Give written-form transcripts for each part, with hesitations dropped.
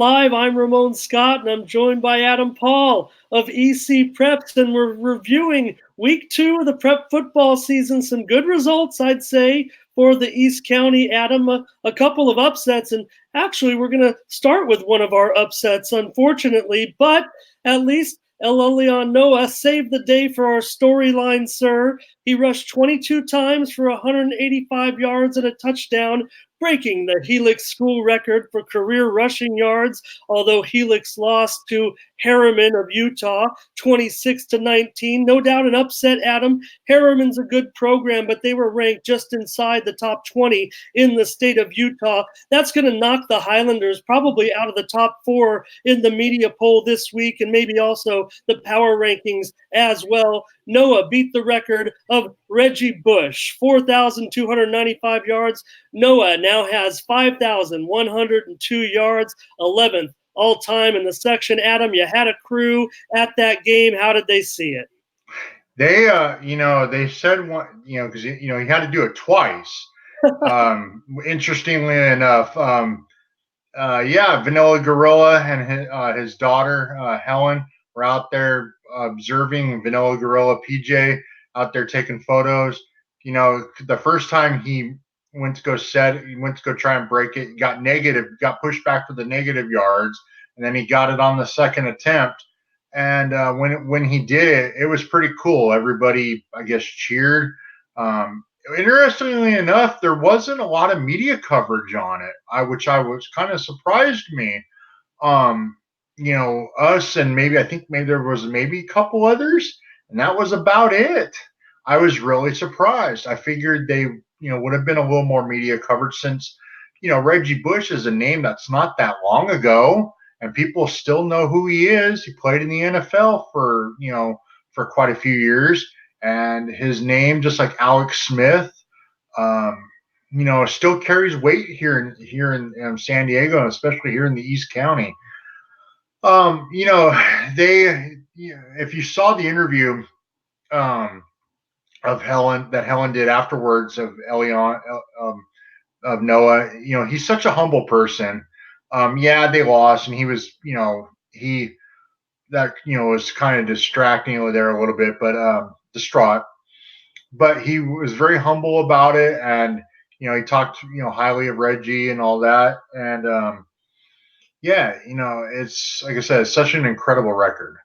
Live. I'm Ramon Scott, and I'm joined by Adam Paul of EC Preps, and we're reviewing week 2 of the prep football season. Some good results, I'd say, for the East County. Adam, a couple of upsets, and actually we're going to start with one of our upsets, unfortunately, but at least El Elyon Noah saved the day for our storyline, sir. He rushed 22 times for 185 yards and a touchdown, breaking the Helix school record for career rushing yards, although Helix lost to Harriman of Utah 26-19. No doubt an upset, Adam. Harriman's a good program, but they were ranked just inside the top 20 in the state of Utah. That's going to knock the Highlanders probably out of the top 4 in the media poll this week, and maybe also the power rankings as well. Noah beat the record of Reggie Bush, 4,295 yards. Noah now has 5,102 yards, 11th all-time in the section. Adam, you had a crew at that game. How did they see it? They, they said one, because, he had to do it twice. Interestingly enough, Vanilla Gorilla and his daughter, Helen, were out there observing Vanilla Gorilla PJ out there taking photos. The first time he went to go try and break it, got pushed back for the negative yards, and then he got it on the second attempt. And when he did it, it was pretty cool. Everybody, I guess, cheered. Interestingly enough, there wasn't a lot of media coverage on it, which I was kind of surprised me. Us and I think there was maybe a couple others, and that was about it. I was really surprised. I figured they, would have been a little more media coverage since, Reggie Bush is a name that's not that long ago, and people still know who he is. He played in the NFL for quite a few years, and his name, just like Alex Smith, still carries weight here in San Diego, and especially here in the East County. If you saw the interview of Helen did afterwards of Elyon, of Noah, he's such a humble person. They lost, and he was, was kind of distracting over there a little bit, but distraught. But he was very humble about it, and he talked, highly of Reggie and all that, and it's like I said, it's such an incredible record.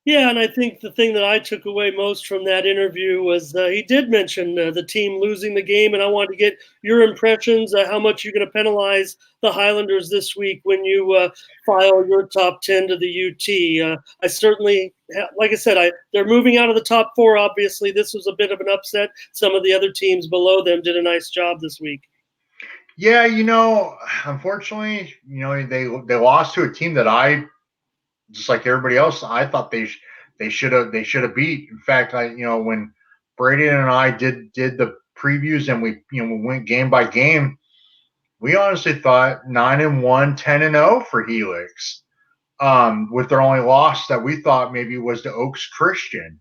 Yeah, and I think the thing that I took away most from that interview was he did mention the team losing the game, and I wanted to get your impressions. How much you're going to penalize the Highlanders this week when you file your top 10 to the UT. I certainly, like I said, they're moving out of the top 4. Obviously, this was a bit of an upset. Some of the other teams below them did a nice job this week. Yeah, unfortunately, they lost to a team that I, just like everybody else, I thought they should have beat. In fact, when Brady and I did the previews and we went game by game, we honestly thought 9-1, 10-0 for Helix, with their only loss that we thought maybe was to Oaks Christian.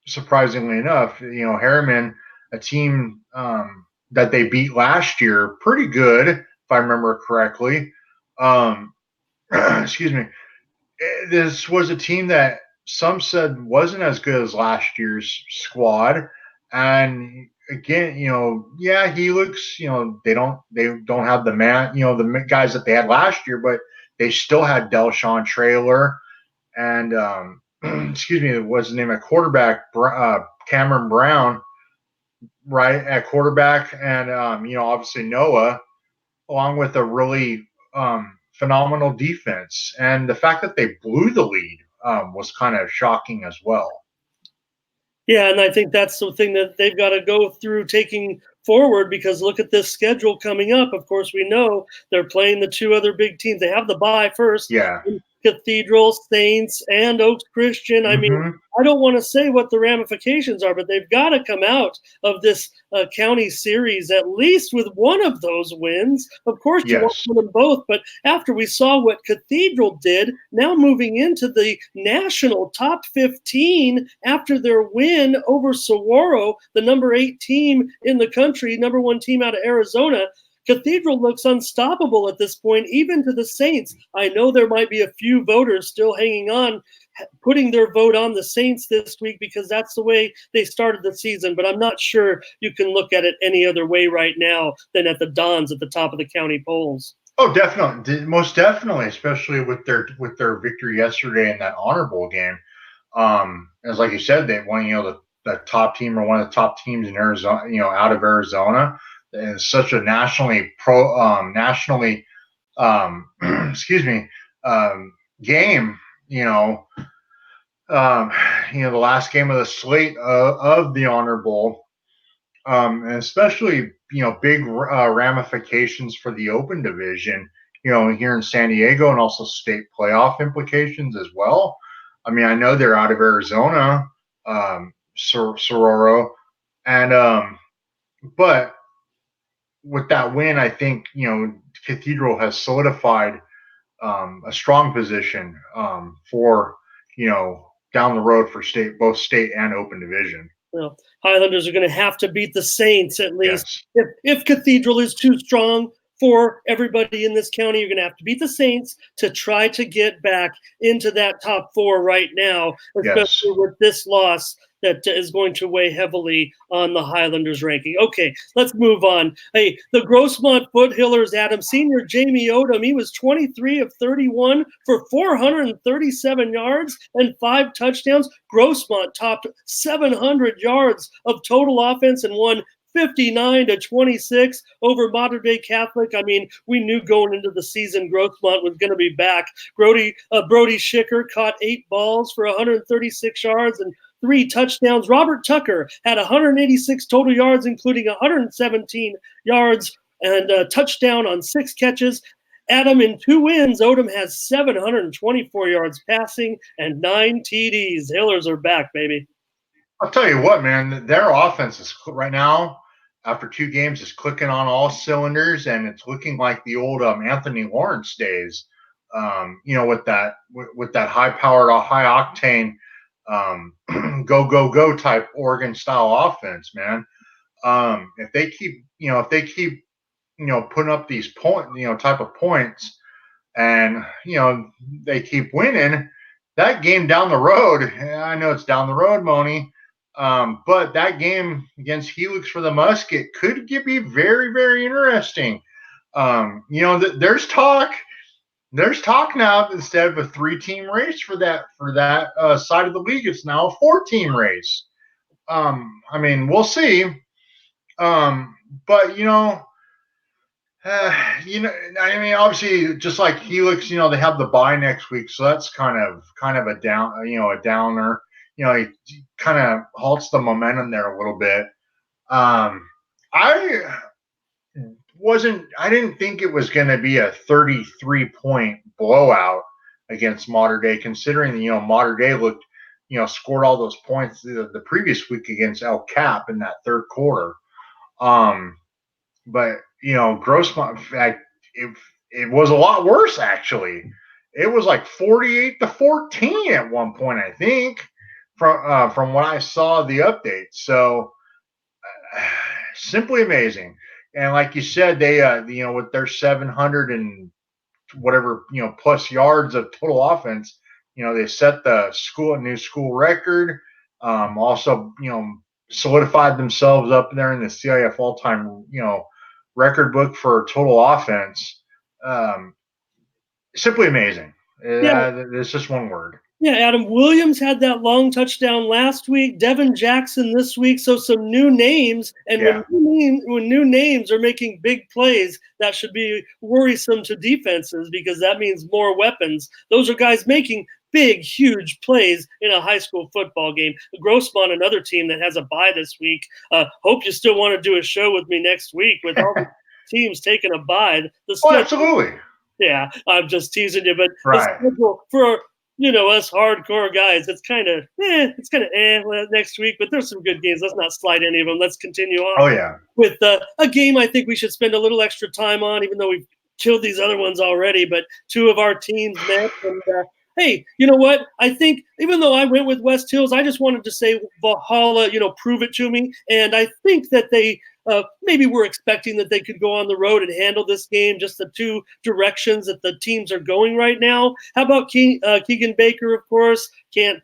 Surprisingly enough, Harriman, a team that they beat last year, pretty good if I remember correctly. Excuse me. This was a team that some said wasn't as good as last year's squad, and again, Helix, they don't have the man, the guys that they had last year, but they still had Delshawn Traylor and excuse me, what's his name at quarterback, Cameron Brown, right at quarterback, and obviously Noah, along with a really phenomenal defense, and the fact that they blew the lead was kind of shocking as well. Yeah, and I think that's something that they've got to go through taking forward, because look at this schedule coming up. Of course, we know they're playing the 2 other big teams. They have the bye first. Yeah. Cathedral, Saints, and Oaks Christian. I mean, I don't want to say what the ramifications are, but they've got to come out of this county series at least with one of those wins. Of course, you want to win them both, but after we saw what Cathedral did, now moving into the national top 15 after their win over Saguaro, the number 8 team in the country, number 1 team out of Arizona, Cathedral looks unstoppable at this point, even to the Saints. I know there might be a few voters still hanging on, putting their vote on the Saints this week because that's the way they started the season, but I'm not sure you can look at it any other way right now than at the Dons at the top of the county polls. Oh, definitely, most definitely, especially with their victory yesterday in that Honor Bowl game. As like you said, they won, the top team or one of the top teams in Arizona, out of Arizona, and such a nationally, excuse me, game. The last game of the slate of the Honor Bowl, and especially big ramifications for the Open division. Here in San Diego, and also state playoff implications as well. I mean, I know they're out of Arizona, Sororo, and but with that win, I think Cathedral has solidified a strong position for down the road for both state and Open division. Well, Highlanders are going to have to beat the Saints at least. Yes. If Cathedral is too strong for everybody in this county, you're going to have to beat the Saints to try to get back into that top 4 right now, especially with this loss that is going to weigh heavily on the Highlanders ranking. Okay, let's move on. Hey, the Grossmont Foothillers, Adam, senior Jamie Odom, he was 23 of 31 for 437 yards and 5 touchdowns. Grossmont topped 700 yards of total offense and won 59-26 over Mater Dei Catholic. I mean, we knew going into the season Grossmont was going to be back. Brody Schicker caught 8 balls for 136 yards and 3 touchdowns. Robert Tucker had 186 total yards, including 117 yards and a touchdown on 6 catches. Adam, in 2 wins, Odom has 724 yards passing and 9 TDs. Hillers are back, baby. I'll tell you what, man, their offense is right now, after 2 games, is clicking on all cylinders, and it's looking like the old Anthony Lawrence days. With that high-powered, high-octane, go type Oregon style offense, man. If they keep putting up these type of points, and they keep winning, that game down the road, I know it's down the road, Moni, but that game against Helix for the Musket could be very, very interesting. There's talk now, instead of a 3-team race for that side of the league, it's now a 4-team race. I mean, we'll see. But I mean, obviously, just like Helix, they have the bye next week, so that's kind of a downer. It kind of halts the momentum there a little bit. I didn't think it was going to be a 33-point blowout against Mater Dei, considering Mater Dei scored all those points the previous week against El Cap in that 3rd quarter. But Grossmont, in fact, it was a lot worse, actually. It was like 48-14 at one point, I think, from what I saw the update. So simply amazing. And like you said, they with their 700 and whatever plus yards of total offense, they set the new school record. Also, solidified themselves up there in the CIF all-time record book for total offense. Simply amazing. Yeah. It's just one word. Yeah, Adam Williams had that long touchdown last week. Devin Jackson this week. So some new names, and when new names are making big plays, that should be worrisome to defenses because that means more weapons. Those are guys making big, huge plays in a high school football game. Grossmont, another team that has a bye this week. Hope you still want to do a show with me next week with all the teams taking a bye. Absolutely. Yeah, I'm just teasing you, but right. The schedule for us hardcore guys, it's kind of next week, but there's some good games. Let's not slide any of them. Let's continue on. Oh, yeah. With a game I think we should spend a little extra time on, even though we've killed these other ones already, but 2 of our teams met. And hey, you know what? I think even though I went with West Hills, I just wanted to say Valhalla, prove it to me. And I think that they maybe we're expecting that they could go on the road and handle this game, just the two directions that the teams are going right now. How about Keegan Baker, of course? Can't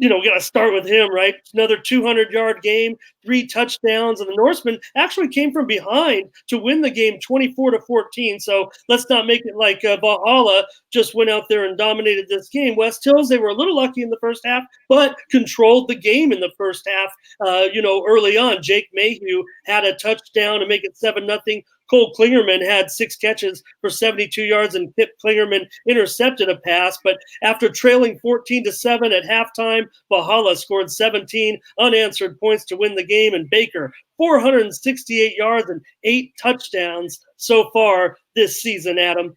got to start with him, right? Another 200-yard game, 3 touchdowns, and the Norsemen actually came from behind to win the game 24-14. So let's not make it like Valhalla just went out there and dominated this game. West Hills, they were a little lucky in the first half, but controlled the game in the first half. Early on, Jake Mayhew had a touchdown to make it 7-0. Cole Klingerman had 6 catches for 72 yards, and Pip Klingerman intercepted a pass. But after trailing 14-7 at halftime, Valhalla scored 17 unanswered points to win the game, and Baker 468 yards and 8 touchdowns so far this season. Adam,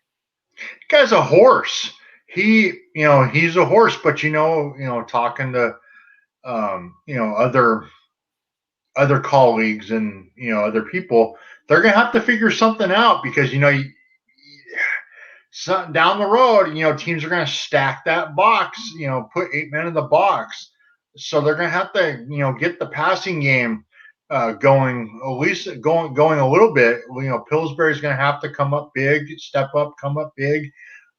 guy's a horse. He's a horse, but talking to other colleagues and other people, they're gonna have to figure something out because down the road, teams are gonna stack that box, put 8 men in the box, so they're gonna have to get the passing game going, at least going a little bit. Pillsbury's gonna have to come up big, step up, come up big.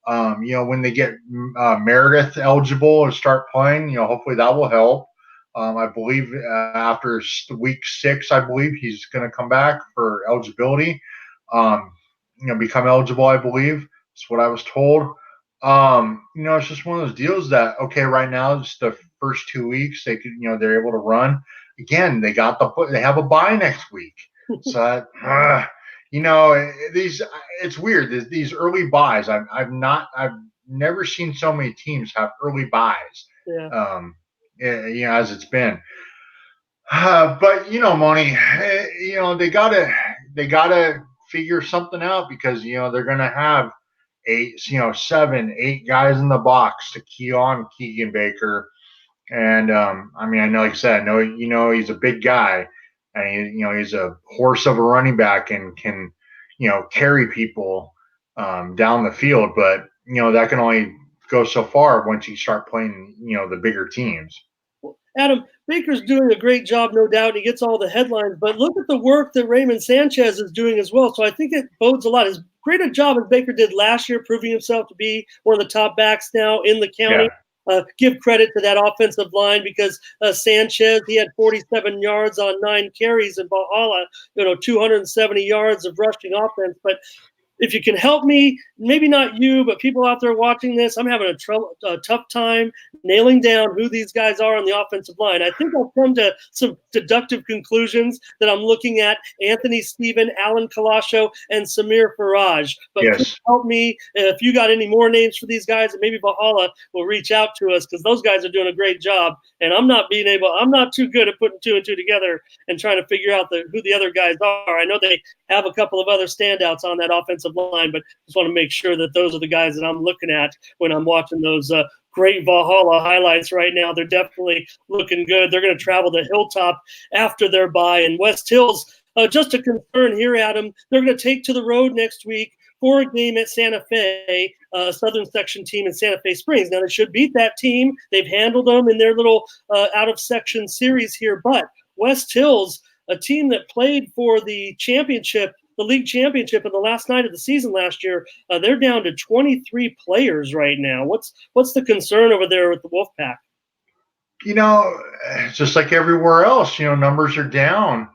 When they get Meredith eligible and start playing, hopefully that will help. I believe after week 6, I believe he's going to come back for eligibility. Become eligible, I believe. That's what I was told. It's just one of those deals that, okay, right now it's the first 2 weeks they could, they're able to run. Again, they have a bye next week. So it's weird. These early buys, I've never seen so many teams have early buys. Yeah. As it's been. But Moni, they gotta figure something out because they're gonna have 7, 8 guys in the box to key on Keegan Baker, and I know, like I said, I know he's a big guy, and he's a horse of a running back and can carry people down the field, but that can only go so far once you start playing the bigger teams. Adam, Baker's doing a great job, no doubt. He gets all the headlines, but look at the work that Raymond Sanchez is doing as well. So I think it bodes a lot. As great a job as Baker did last year, proving himself to be one of the top backs now in the county. Yeah. Give credit to that offensive line because Sanchez, he had 47 yards on 9 carries, in Valhalla, 270 yards of rushing offense. But if you can help me, maybe not you, but people out there watching this, I'm having a tough time nailing down who these guys are on the offensive line. I think I'll come to some deductive conclusions that I'm looking at Anthony Stephen, Alan Kalasho, and Samir Faraj. But yes, help me if you got any more names for these guys, and maybe Valhalla will reach out to us because those guys are doing a great job. And I'm not too good at putting 2 and 2 together and trying to figure out who the other guys are. I know they have a couple of other standouts on that offensive line, but just want to make sure that those are the guys that I'm looking at when I'm watching those great Valhalla highlights right now. They're definitely looking good. They're going to travel to Hilltop after their bye, and West Hills, just a concern here, Adam, they're going to take to the road next week for a game at Santa Fe, Southern Section team in Santa Fe Springs. Now, they should beat that team. They've handled them in their little out-of-section series here, but West Hills, a team that played for the championship, the league championship in the last night of the season last year, they're down to 23 players right now. What's the concern over there with the Wolfpack? Just like everywhere else, numbers are down.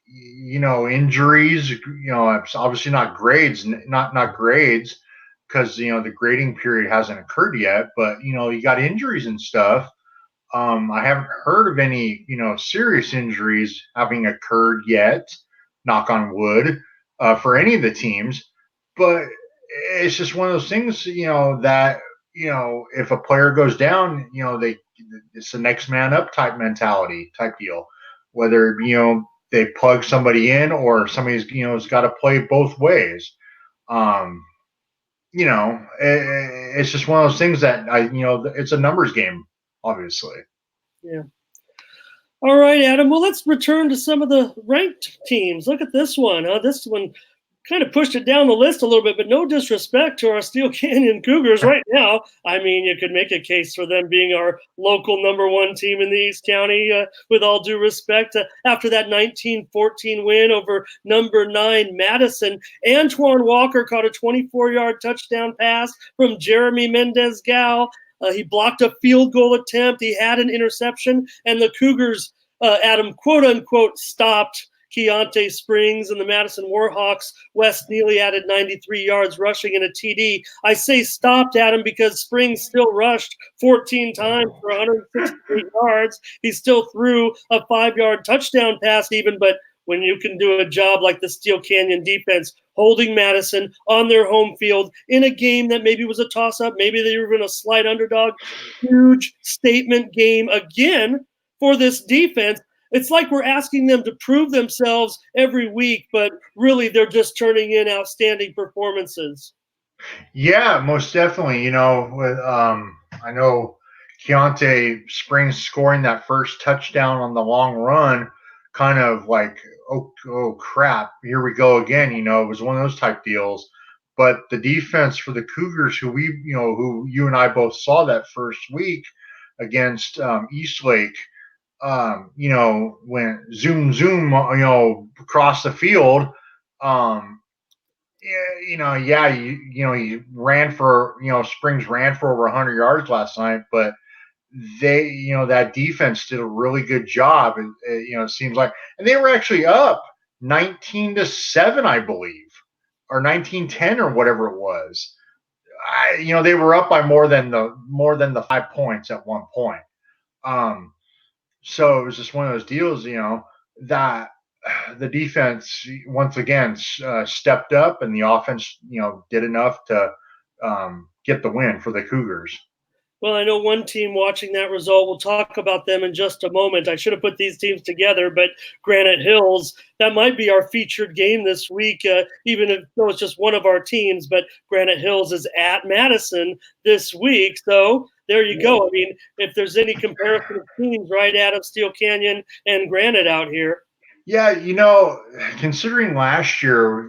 Injuries, it's obviously not grades, not grades because, the grading period hasn't occurred yet, but, you got injuries and stuff. I haven't heard of any, serious injuries having occurred yet, knock on wood, for any of the teams. But it's just one of those things, that, if a player goes down, it's the next man up type mentality type deal. Whether, they plug somebody in or somebody's, has got to play both ways. It's just one of those things that it's a numbers game, obviously. Yeah. All right, Adam. Well, let's return to some of the ranked teams. Look at this one. This one kind of pushed it down the list a little bit, but no disrespect to our Steel Canyon Cougars right now. I mean, you could make a case for them being our local #1 team in the East County, with all due respect. After that 19-14 win over #9 Madison, Antoine Walker caught a 24-yard touchdown pass from Jeremy Mendez-Gal. He blocked a field goal attempt. He had an interception, and the Cougars, Adam, quote unquote, stopped Keontae Springs and the Madison Warhawks. Wes Neely added 93 yards rushing and a TD. I say stopped, Adam, because Springs still rushed 14 times for 168 yards. He still threw a 5-yard touchdown pass even, but when you can do a job like the Steel Canyon defense, holding Madison on their home field in a game that maybe was a toss-up, maybe they were even a slight underdog, huge statement game again for this defense. It's like we're asking them to prove themselves every week, but really they're just turning in outstanding performances. Yeah, most definitely. I know Keontae Springs scoring that first touchdown on the long run, kind of like, oh crap, here we go again. It was one of those type deals. But the defense for the Cougars, who you and I both saw that first week against Eastlake, went zoom, across the field. He ran for, Springs ran for over 100 yards last night, but that defense did a really good job. It seems like, and they were actually up 19-7, I believe, or 19-10 or whatever it was. They were up by more than the 5 points at one point. So it was just one of those deals, that the defense once again stepped up, and the offense, did enough to get the win for the Cougars. Well, I know one team watching that result. We'll talk about them in just a moment. I should have put these teams together, but Granite Hills, that might be our featured game this week, even though it's just one of our teams. But Granite Hills is at Madison this week. So there you go. I mean, if there's any comparison of teams, right, Adam, Steel Canyon and Granite out here. Yeah, considering last year,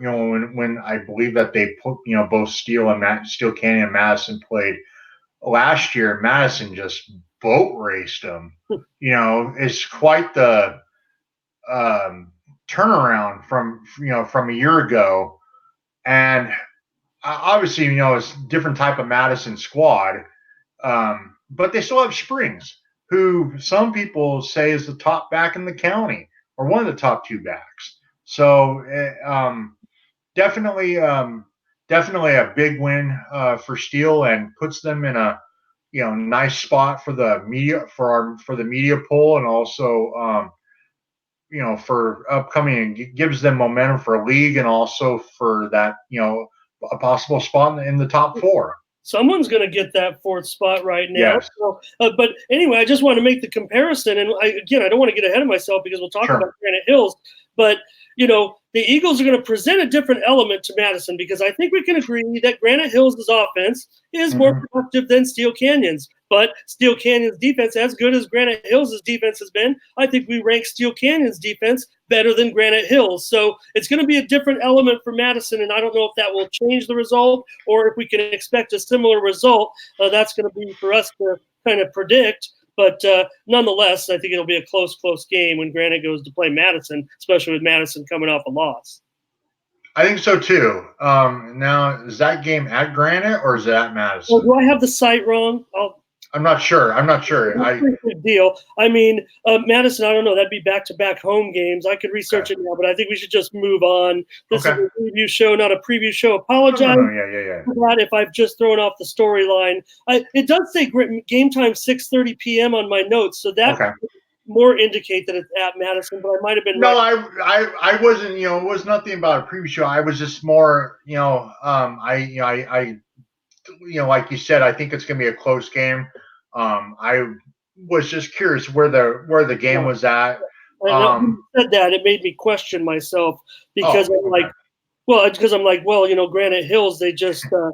when I believe that they put, both Steel Canyon and Madison played last year, Madison just boat raced them. It's quite the turnaround from a year ago, and obviously, it's a different type of Madison squad, but they still have Springs, who some people say is the top back in the county, or one of the top 2 backs. So definitely a big win for Steel, and puts them in a nice spot for the media for the media poll, and also for upcoming, and gives them momentum for a league, and also for that a possible spot in the top 4. Someone's going to get that 4th spot right now. Yes. So, but anyway, I just want to make the comparison. And I don't want to get ahead of myself, because we'll talk about Granite Hills. But, the Eagles are going to present a different element to Madison, because I think we can agree that Granite Hills' offense is more productive than Steel Canyon's. But Steel Canyon's defense, as good as Granite Hills' defense has been, I think we rank Steel Canyon's defense better than Granite Hills. So it's going to be a different element for Madison, and I don't know if that will change the result, or if we can expect a similar result. That's going to be for us to kind of predict. But nonetheless, I think it'll be a close game when Granite goes to play Madison, especially with Madison coming off a loss. I think so too. Now, is that game at Granite, or is it at Madison? Well, do I have the site wrong? I'm not sure. Big deal. I mean, Madison, I don't know. That'd be back-to-back home games. I could research it now, but I think we should just move on. This is a review show, not a preview show. Apologize for that if I've just thrown off the storyline. It does say game time 6:30 p.m. on my notes, so that more indicate that it's at Madison, but I might have been right. I wasn't, it was nothing about a preview show. I was just more, like you said, I think it's going to be a close game. I was just curious where the game was at. When you said that, it made me question myself, because I'm like, Granite Hills, they just, or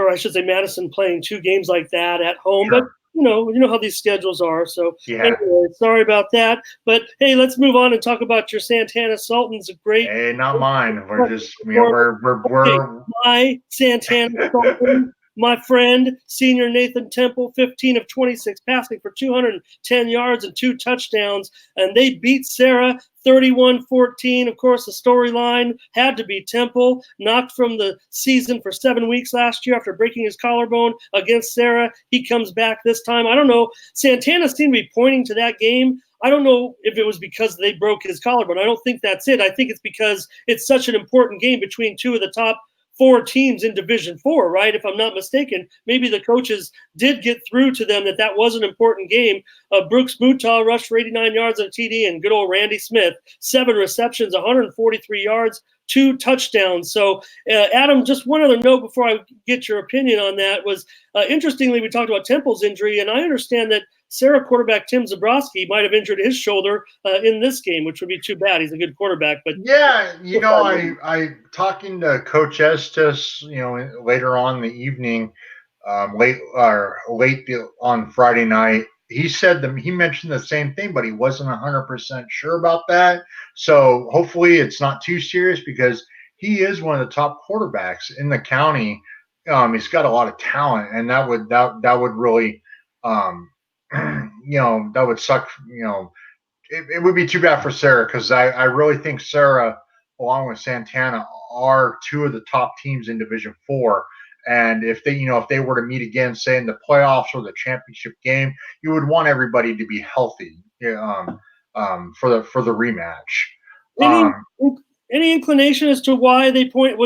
I should say Madison, playing 2 games like that at home. But, you know how these schedules are. So Yeah. anyway, sorry about that. But hey, let's move on and talk about your Santana Sultans. A great Hey, not mine. We're just, okay, we're my Santana Sultan, my friend, senior Nathan Temple, 15 of 26 passing for 210 yards and 2 touchdowns. And they beat Sarah 31-14. Of course, the storyline had to be Temple, knocked from the season for 7 weeks last year after breaking his collarbone against Sarah. He comes back this time. I don't know. Santana seemed to be pointing to that game. I don't know if it was because they broke his collarbone. I don't think that's it. I think it's because it's such an important game between two of the top 4 teams in Division 4, right? If I'm not mistaken, maybe the coaches did get through to them that was an important game. Brooks Mutaw rushed for 89 yards on a TD, and good old Randy Smith, 7 receptions, 143 yards, 2 touchdowns. So, Adam, just one other note before I get your opinion on that was, interestingly, we talked about Temple's injury, and I understand that Sarah quarterback Tim Zabrowski might have injured his shoulder in this game, which would be too bad. He's a good quarterback, but yeah, I talking to Coach Estes, later on in the evening, late on Friday night. He said that he mentioned the same thing, but he wasn't 100% sure about that. So hopefully it's not too serious because he is one of the top quarterbacks in the county. He's got a lot of talent, and that would really, that would suck. It would be too bad for Sarah because I really think Sarah, along with Santana, are 2 of the top teams in Division 4. And if they were to meet again, say in the playoffs or the championship game, you would want everybody to be healthy for the rematch. Any any inclination as to why they point?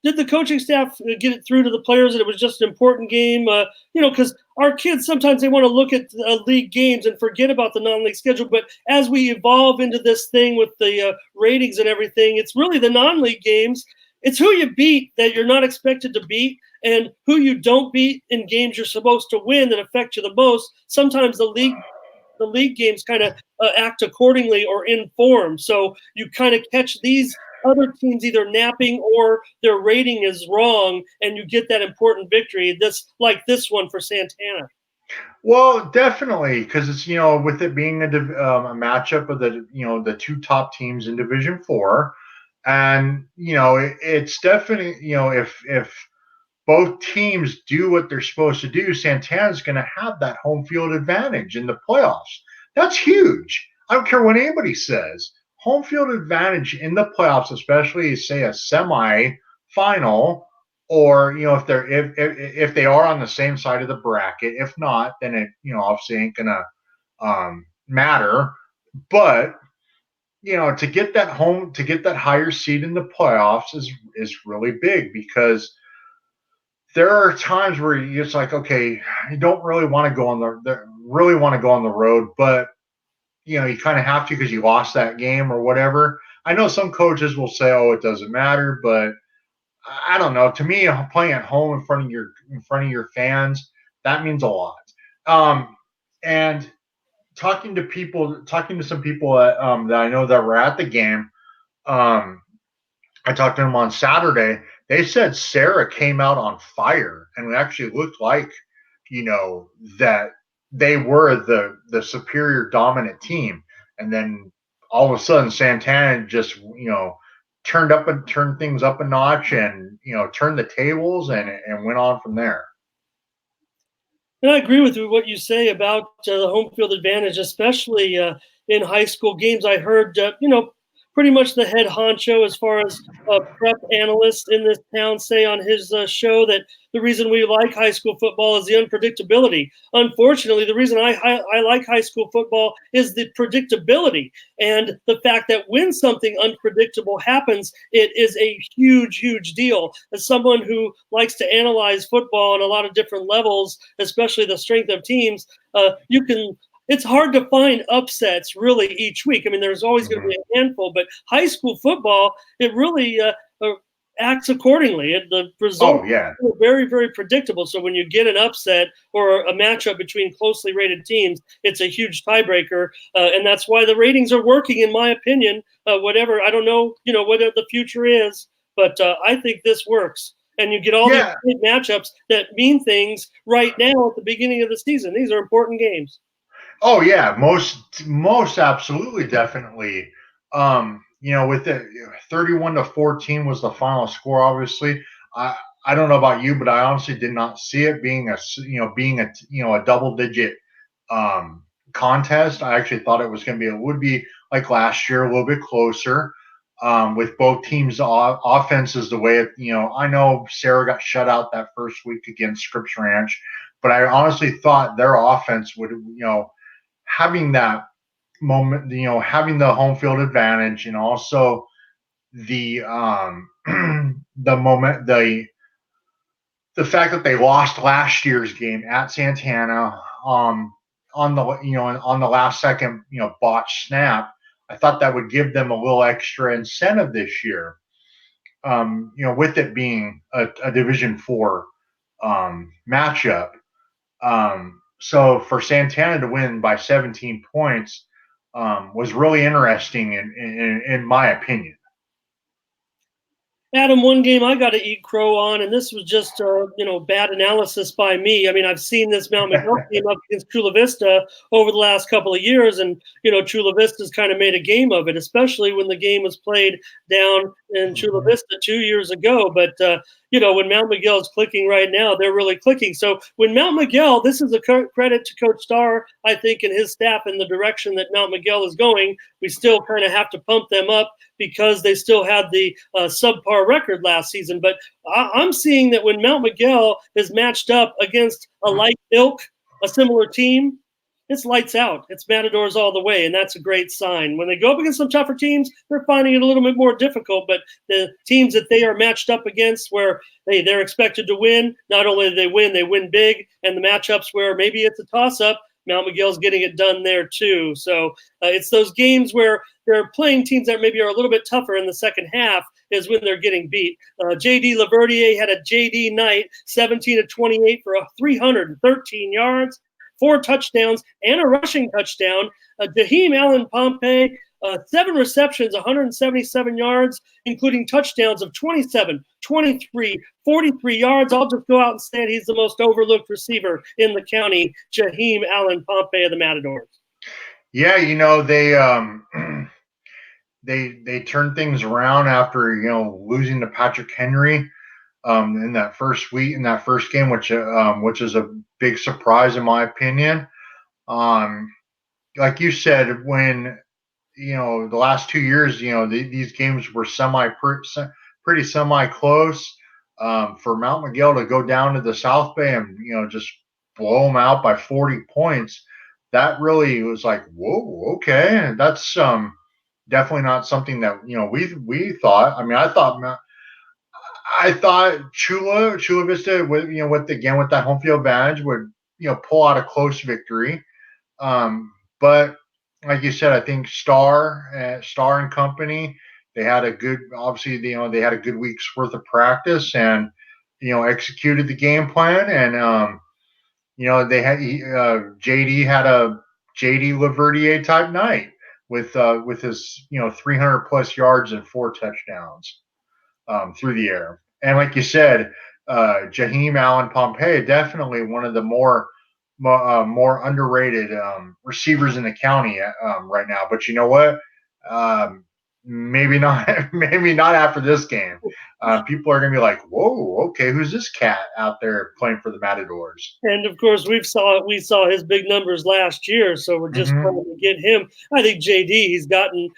Did the coaching staff get it through to the players that it was just an important game? Because our kids sometimes they want to look at league games and forget about the non-league schedule. But as we evolve into this thing with the ratings and everything, it's really the non-league games. It's who you beat that you're not expected to beat, and who you don't beat in games you're supposed to win that affect you the most. Sometimes the league games kind of act accordingly or inform. So you kind of catch these other teams either napping or their rating is wrong, and you get that important victory. This one for Santana. Well, definitely, because it's with it being a matchup of the 2 top teams in Division 4, and it's definitely if both teams do what they're supposed to do, Santana's going to have that home field advantage in the playoffs. That's huge. I don't care what anybody says. Home field advantage in the playoffs, especially say a semi-final, or if they are on the same side of the bracket. If not, then it obviously ain't gonna matter. But to get that higher seed in the playoffs is really big because there are times where it's like, okay, you don't really want to go on the road, but you kind of have to because you lost that game or whatever. I know some coaches will say, "Oh, it doesn't matter," but I don't know. To me, playing at home in front of your fans, that means a lot. And talking to some people that I know that were at the game, I talked to them on Saturday. They said Sarah came out on fire and it actually looked like, that they were the superior dominant team. And then all of a sudden Santana just, turned things up a notch and, turned the tables and went on from there. And I agree with what you say about the home field advantage, especially in high school games. I heard, pretty much the head honcho as far as prep analyst in this town say on his show that the reason we like high school football is the unpredictability. Unfortunately, the reason I like high school football is the predictability and the fact that when something unpredictable happens, it is a huge, huge deal. As someone who likes to analyze football on a lot of different levels, especially the strength of teams, it's hard to find upsets really each week. I mean, there's always going to be a handful, but high school football, it really acts accordingly. The results are very, very predictable. So when you get an upset or a matchup between closely rated teams, it's a huge tiebreaker. And that's why the ratings are working, in my opinion. I don't know, what the future is, but I think this works. And you get all these big matchups that mean things right now at the beginning of the season. These are important games. Oh yeah, most absolutely, definitely. With the 31-14 was the final score. Obviously, I don't know about you, but I honestly did not see it being a double digit contest. I actually thought it was going to be would be like last year, a little bit closer. With both teams' offenses, the way I know Sarah got shut out that first week against Scripps Ranch, but I honestly thought their offense would, having that moment, having the home field advantage, and also the the fact that they lost last year's game at Santana on the last second botch snap. I thought that would give them a little extra incentive this year. With it being a Division 4 matchup. So for Santana to win by 17 points was really interesting in my opinion. Adam, one game I got to eat crow on, and this was just bad analysis by me. I mean, I've seen this Mount Miguel team up against Chula Vista over the last couple of years, and Chula Vista's kind of made a game of it, especially when the game was played down in Chula Vista 2 years ago. But when Mount Miguel is clicking right now, they're really clicking. So when Mount Miguel, this is a credit to Coach Starr, I think, and his staff in the direction that Mount Miguel is going. We still kind of have to pump them up because they still had the subpar record last season. But I'm seeing that when Mount Miguel is matched up against a like ilk, a similar team, it's lights out. It's Matadors all the way, and that's a great sign. When they go up against some tougher teams, they're finding it a little bit more difficult, but the teams that they are matched up against where they're expected to win, not only do they win big, and the matchups where maybe it's a toss-up, Mount Miguel's getting it done there too. So it's those games where they're playing teams that maybe are a little bit tougher in the second half is when they're getting beat. J.D. Laverdier had a J.D. night, 17-28 for 313 yards, 4 touchdowns, and a rushing touchdown. Jaheim Allen Pompey, 7 receptions, 177 yards, including touchdowns of 27, 23, 43 yards. I'll just go out and say he's the most overlooked receiver in the county, Jaheim Allen Pompey of the Matadors. Yeah, they turned things around after losing to Patrick Henry in that first game, which is a big surprise in my opinion. Like you said, when the last 2 years, these games were pretty semi close. For Mount Miguel to go down to the South Bay and just blow them out by 40 points, that really was like, whoa, okay, that's definitely not something that we thought. I mean, I thought Chula Vista with with that home field advantage would pull out a close victory, but like you said, I think Starr and company, they had a good, obviously they had a good week's worth of practice and executed the game plan, and they had JD had a JD Laverdier type night with his 300 plus yards and 4 touchdowns through the air. And like you said, Jaheim Allen Pompey, definitely one of the more underrated receivers in the county right now. But you know what? Maybe not. Maybe not after this game. People are going to be like, "Whoa, okay, who's this cat out there playing for the Matadors?" And of course, we saw his big numbers last year, so we're just trying to get him. I think JD, he's gotten,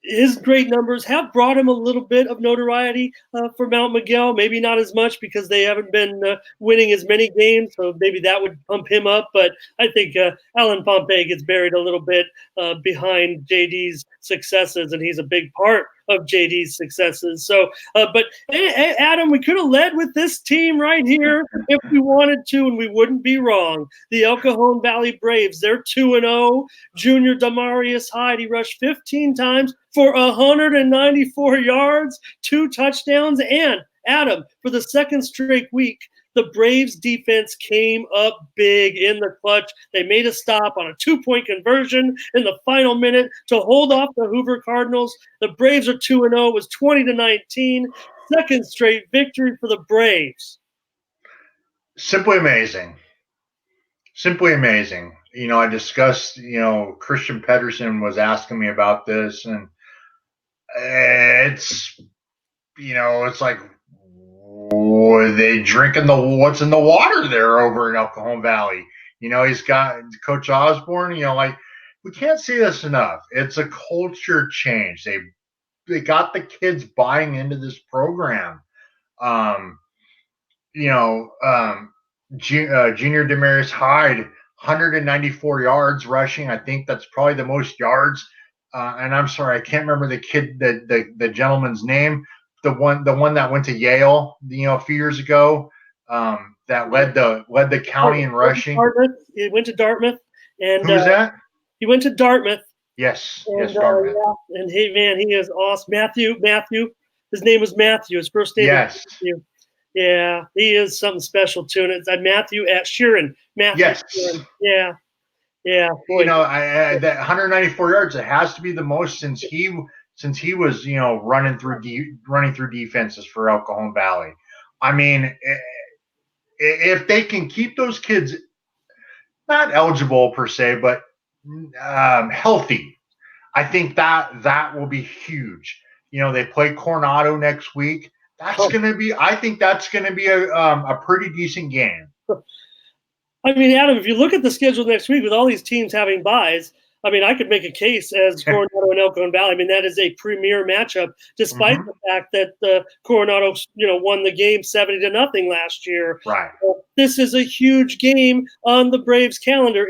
his great numbers have brought him a little bit of notoriety for Mount Miguel. Maybe not as much because they haven't been winning as many games, so maybe that would pump him up. But I think Allen Pompey gets buried a little bit behind JD's successes, and he's a big part of JD's successes. So, but Adam, we could have led with this team right here if we wanted to, and we wouldn't be wrong. The El Cajon Valley Braves, they're 2-0. Junior Damarius Hyde, he rushed 15 times for 194 yards, 2 touchdowns, and Adam, for the second straight week, the Braves defense came up big in the clutch. They made a stop on a 2-point conversion in the final minute to hold off the Hoover Cardinals. The Braves are 2-0. It was 20-19. Second straight victory for the Braves. Simply amazing. Simply amazing. I discussed, Christian Pedersen was asking me about this, and it's, it's like, are they drinking what's in the water there over in El Cajon Valley? He's got Coach Osborne, like, we can't say this enough. It's a culture change. They got the kids buying into this program. Junior Demarius Hyde, 194 yards rushing. I think that's probably the most yards. And I'm sorry, I can't remember the kid, the gentleman's name, the one that went to Yale, a few years ago, that led the county in rushing. Dartmouth. He went to Dartmouth, and who was that? He went to Dartmouth. Yes, Dartmouth. And he is awesome. Matthew. His name was Matthew. His first name was Matthew. Yeah, he is something special too. And it's Matthew at Sheeran. Yes. Sheeran. Yeah. Boy. That 194 yards, it has to be the most since he was, running through defenses for El Cajon Valley. I mean, if they can keep those kids not eligible per se, but healthy, I think that will be huge. They play Coronado next week. I think that's going to be a pretty decent game. I mean, Adam, if you look at the schedule next week with all these teams having byes, I mean, I could make a case as Coronado and El Cajon Valley. I mean, that is a premier matchup, despite the fact that Coronado, won the game 70-0 last year. Right. This is a huge game on the Braves calendar.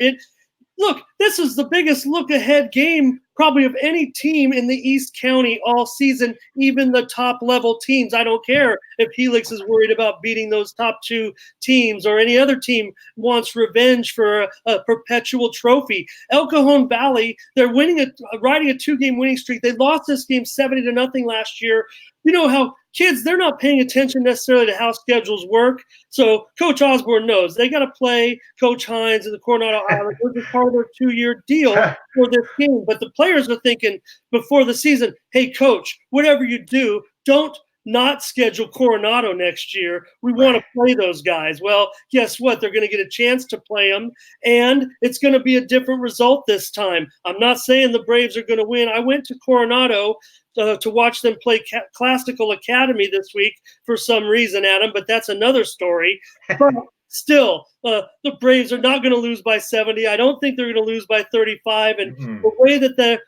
Look, this is the biggest look-ahead game probably of any team in the East County all season, even the top-level teams. I don't care if Helix is worried about beating those top two teams or any other team wants revenge for a perpetual trophy. El Cajon Valley, they're riding a 2-game winning streak. They lost this game 70-0 last year. You know how kids, they're not paying attention necessarily to how schedules work. So Coach Osborne knows they got to play Coach Hines and the Coronado Islanders. This is part of their 2-year deal for this game. But the players are thinking before the season, hey, Coach, whatever you do, don't not schedule Coronado next year. We want to play those guys. Well, guess what? They're going to get a chance to play them, and it's going to be a different result this time. I'm not saying the Braves are going to win. I went to Coronado to watch them play Classical Academy this week for some reason, Adam, but that's another story. But still, the Braves are not going to lose by 70. I don't think they're going to lose by 35. And the way that the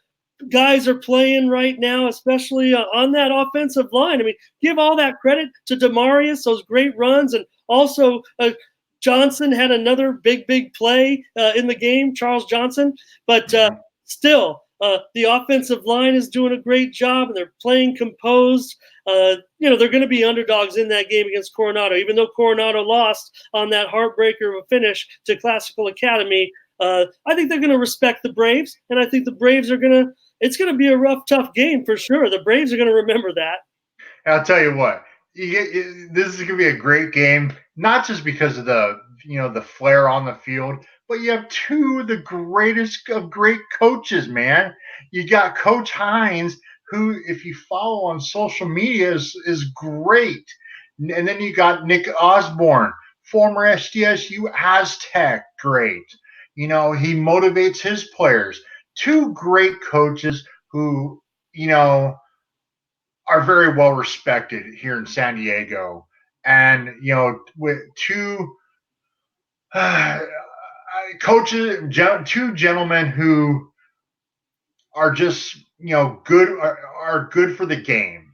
guys are playing right now, especially on that offensive line, I mean, give all that credit to Demarius, those great runs, and also Johnson had another big play in the game, Charles Johnson. But still, the offensive line is doing a great job, and they're playing composed. They're going to be underdogs in that game against Coronado, even though Coronado lost on that heartbreaker of a finish to Classical Academy. I think they're going to respect the Braves, and I think the Braves it's going to be a rough, tough game for sure. The Braves are going to remember that. I'll tell you what, this is going to be a great game, not just because of the flair on the field, but you have two of the greatest of great coaches, man. You got Coach Hines, who, if you follow on social media, is great. And then you got Nick Osborne, former SDSU Aztec, great. He motivates his players. Two great coaches who, are very well respected here in San Diego. And, with two coaches, two gentlemen who are just, good, are good for the game.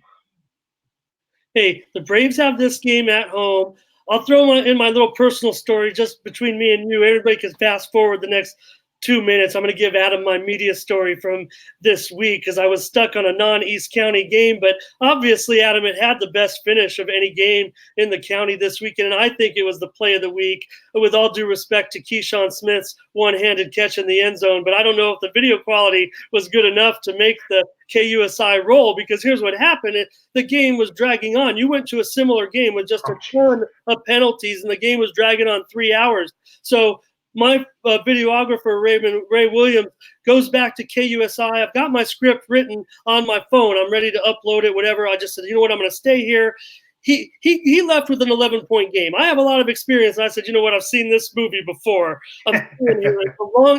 Hey, the Braves have this game at home. I'll throw in my little personal story just between me and you. Everybody can fast forward the next 2 minutes. I'm going to give Adam my media story from this week because I was stuck on a non-East County game. But obviously, Adam, it had the best finish of any game in the county this weekend. And I think it was the play of the week, with all due respect to Keyshawn Smith's one-handed catch in the end zone. But I don't know if the video quality was good enough to make the KUSI roll, because here's what happened. The game was dragging on. You went to a similar game with just a ton of penalties, and the game was dragging on 3 hours. So my videographer, Ray Williams, goes back to KUSI. I've got my script written on my phone. I'm ready to upload it, whatever. I just said, you know what, I'm going to stay here. He left with an 11-point game. I have a lot of experience. And I said, you know what, I've seen this movie before. I'm staying here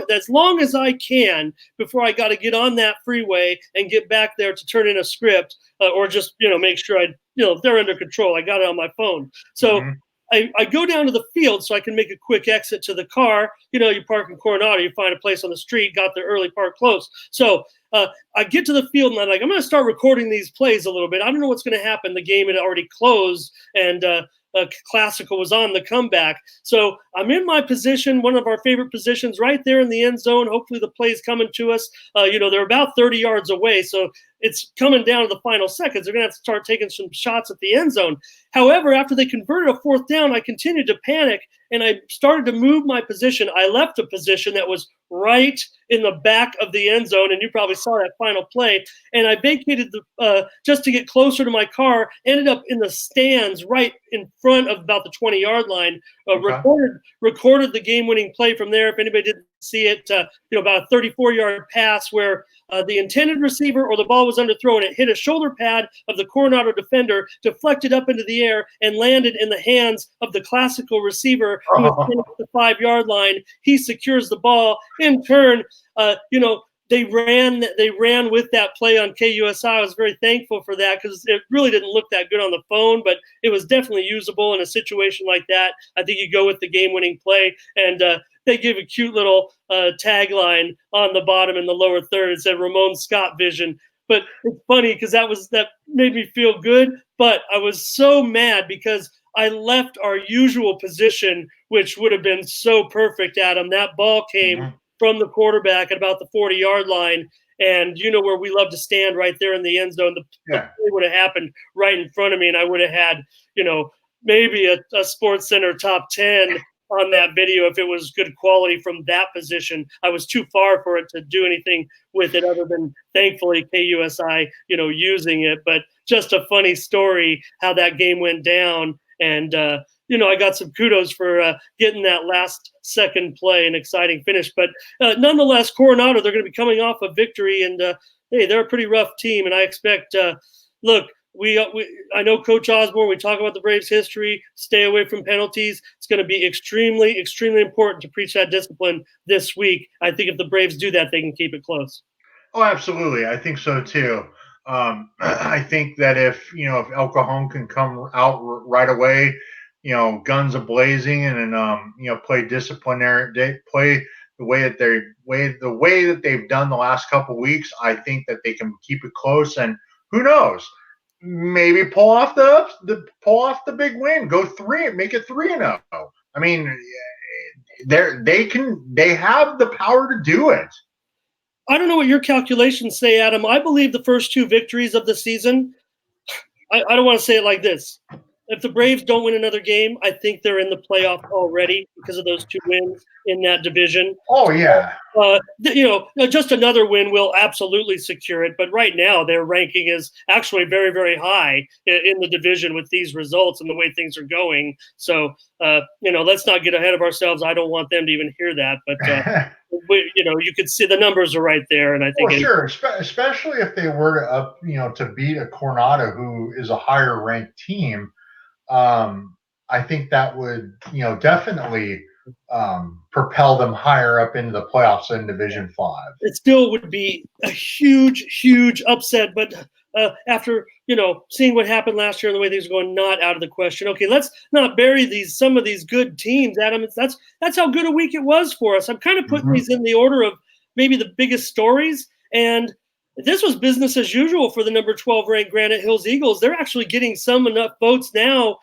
as long as I can before I got to get on that freeway and get back there to turn in a script or just, make sure if they're under control. I got it on my phone. So I go down to the field so I can make a quick exit to the car. You park in Coronado, you find a place on the street, got there early, park close. So I get to the field and I'm like, I'm going to start recording these plays a little bit. I don't know what's going to happen. The game had already closed and Classical was on the comeback. So I'm in my position, one of our favorite positions, right there in the end zone. Hopefully the play's coming to us. They're about 30 yards away. So it's coming down to the final seconds. They're going to have to start taking some shots at the end zone. However, after they converted a fourth down, I continued to panic and I started to move my position. I left a position that was right in the back of the end zone, and you probably saw that final play. And I vacated just to get closer to my car, ended up in the stands right in front of about the 20-yard line, recorded the game-winning play from there. If anybody didn't see it, about a 34-yard pass where the intended receiver or the ball was underthrown. It hit a shoulder pad of the Coronado defender, deflected up into the air, and landed in the hands of the Classical receiver who was at the 5-yard line. He secures the ball. In turn, they ran with that play on KUSI. I was very thankful for that because it really didn't look that good on the phone, but it was definitely usable in a situation like that. I think you go with the game-winning play, and they give a cute little tagline on the bottom in the lower third. It said Ramon Scott vision. But it's funny because that made me feel good, but I was so mad because I left our usual position, which would have been so perfect, Adam. That ball came from the quarterback at about the 40-yard line, and where we love to stand right there in the end zone. The play would have happened right in front of me, and I would have had, maybe a Sports Center top 10 on that video if it was good quality from that position. I was too far for it to do anything with it other than thankfully KUSI, using it. But just a funny story how that game went down. And, I got some kudos for getting that last second play, an exciting finish. But nonetheless, Coronado, they're going to be coming off a victory. And, hey, they're a pretty rough team. And I expect, look, I know Coach Osborne, we talk about the Braves' history, stay away from penalties. It's going to be extremely, extremely important to preach that discipline this week. I think if the Braves do that, they can keep it close. Oh, absolutely. I think so, too. I think that if El Cajon can come out right away, guns a-blazing and play disciplinary, play the way that they've done the last couple of weeks, I think that they can keep it close. And who knows? Maybe pull off the big win, go 3, make it 3-0. I mean, they have the power to do it. I don't know what your calculations say, Adam. I believe the first 2 victories of the season. I don't want to say it like this. If the Braves don't win another game, I think they're in the playoff already because of those 2 wins in that division. Oh, yeah. Just another win will absolutely secure it. But right now, their ranking is actually very, very high in the division with these results and the way things are going. So, let's not get ahead of ourselves. I don't want them to even hear that. But, you could see the numbers are right there. And I think sure, especially if they were to beat a Coronado, who is a higher ranked team. I think that would, definitely propel them higher up into the playoffs in Division 5. It still would be a huge, huge upset, but after seeing what happened last year and the way things are going, not out of the question. Okay, let's not bury some of these good teams, Adam. That's how good a week it was for us. I'm kind of putting these in the order of maybe the biggest stories, and this was business as usual for the number 12 ranked Granite Hills Eagles. They're actually getting enough votes now,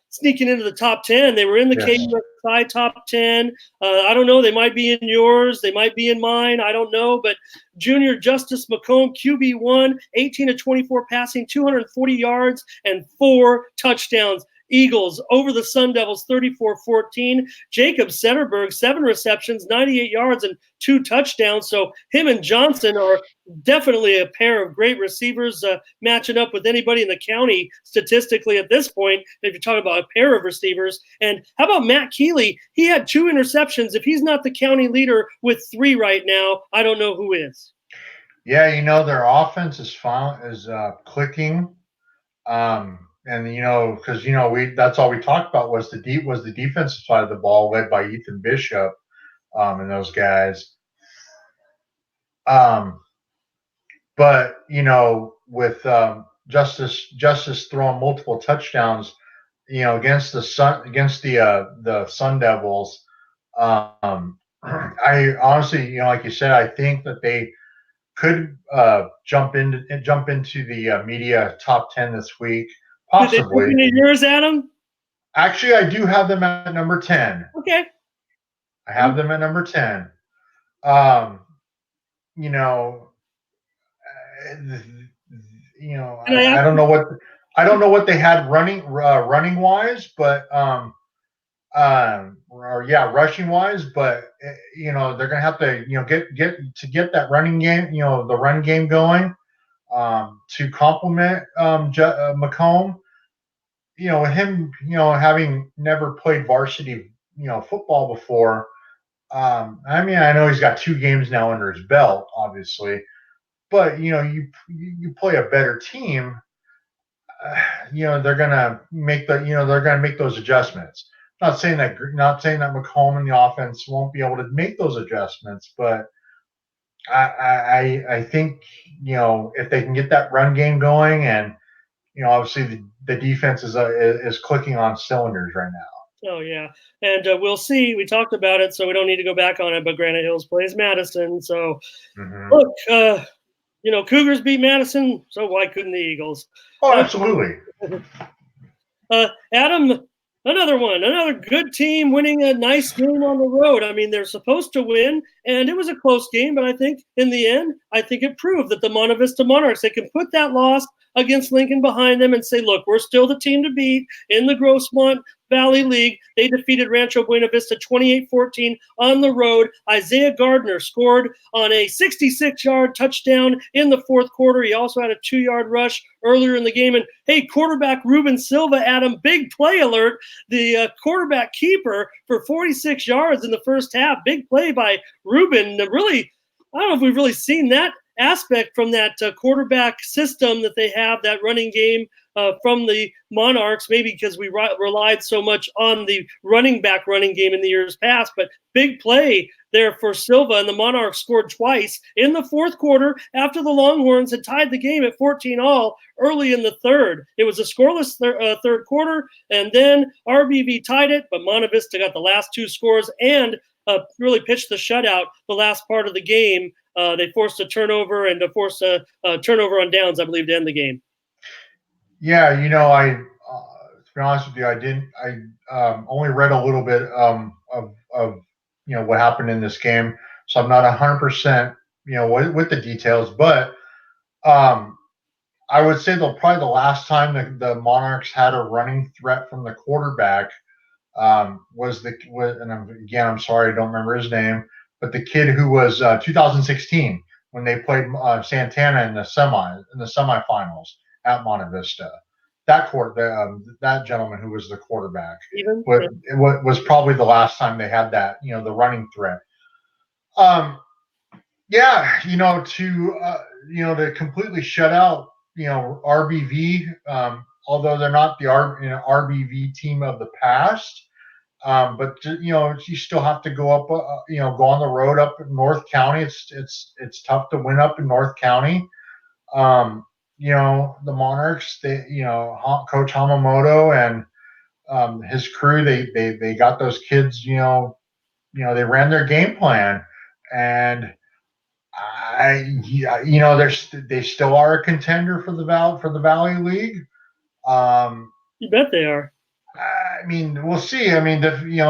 sneaking into the top 10. They were in the KUSI top 10. I don't know. They might be in yours. They might be in mine. I don't know. But Junior Justice McComb, QB1, 18 of 24 passing, 240 yards, and 4 touchdowns. Eagles over the Sun Devils 34-14. Jacob Setterberg, 7 receptions, 98 yards, and 2 touchdowns. So him and Johnson are definitely a pair of great receivers, matching up with anybody in the county statistically at this point, if you're talking about a pair of receivers. And how about Matt Keeley? He had 2 interceptions. If he's not the county leader with 3 right now, I don't know who is. Yeah, their offense is clicking. And because that's all we talked about was the defensive side of the ball, led by Ethan Bishop, and those guys. But with Justice throwing multiple touchdowns, against the Sun Devils, I honestly, like you said, I think that they could jump into the media top 10 this week, possibly. Did they take yours, Adam? Actually, I do have them at number 10. Okay. I have them at number 10. I don't know what they had running wise, but rushing wise, but they're gonna have to get that running game, the run game going, to complement McComb. Him, having never played varsity, football before. I know he's got 2 games now under his belt, obviously, but you play a better team. They're gonna make those adjustments. Not saying that McComb and the offense won't be able to make those adjustments, but I think if they can get that run game going, and obviously the defense is clicking on cylinders right now. Oh yeah, and we'll see. We talked about it, so we don't need to go back on it. But Granite Hills plays Madison, so look, Cougars beat Madison, so why couldn't the Eagles? Oh, absolutely. Adam, another good team winning a nice game on the road. I mean, they're supposed to win, and it was a close game, but I think in the end, it proved that the Monte Vista Monarchs, they can put that loss against Lincoln behind them and say, look, we're still the team to beat in the Grossmont Valley League. They defeated Rancho Buena Vista 28-14 on the road. Isaiah Gardner scored on a 66-yard touchdown in the 4th quarter. He also had a 2-yard rush earlier in the game. And hey, quarterback Ruben Silva, Adam, big play alert. The quarterback keeper for 46 yards in the first half. Big play by Ruben. Really, I don't know if we've really seen that aspect from that quarterback system that they have, that running game from the Monarchs, maybe because we relied so much on the running game in the years past. But big play there for Silva, and the Monarchs scored twice in the 4th quarter after the Longhorns had tied the game at 14-all early in the 3rd. It was a scoreless 3rd quarter, and then RBV tied it, but Monte Vista got the last 2 scores and really pitched the shutout the last part of the game. They forced a turnover and forced a turnover on downs, I believe, to end the game. Yeah, to be honest with you, I only read a little bit of what happened in this game, so I'm not 100% with the details, but I would say probably the last time the Monarchs had a running threat from the quarterback was I'm sorry, I don't remember his name, but the kid who was 2016 when they played Santana in the semifinals at Monte Vista. That gentleman who was the quarterback was probably the last time they had that, the running threat. To completely shut out, RBV, although they're not the RBV team of the past. But you still have to go up, go on the road up in North County. It's tough to win up in North County. The Monarchs, Coach Hamamoto and his crew, they got those kids, they ran their game plan, and they still are a contender for the Valley League. You bet they are. I mean, we'll see. I mean,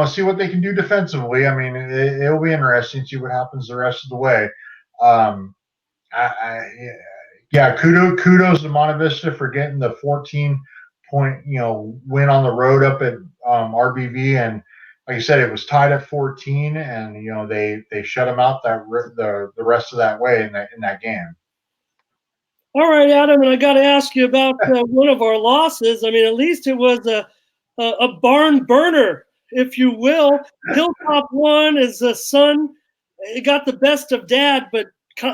see what they can do defensively. I mean, it'll be interesting to see what happens the rest of the way. Kudos to Monte Vista for getting the 14 point, win on the road up at RBV, and like you said, it was tied at 14, and they shut them out the rest of that way in that game. All right, Adam, and I got to ask you about one of our losses. I mean, at least it was a barn burner, if you will. Hilltop won as a son. It got the best of Dad, but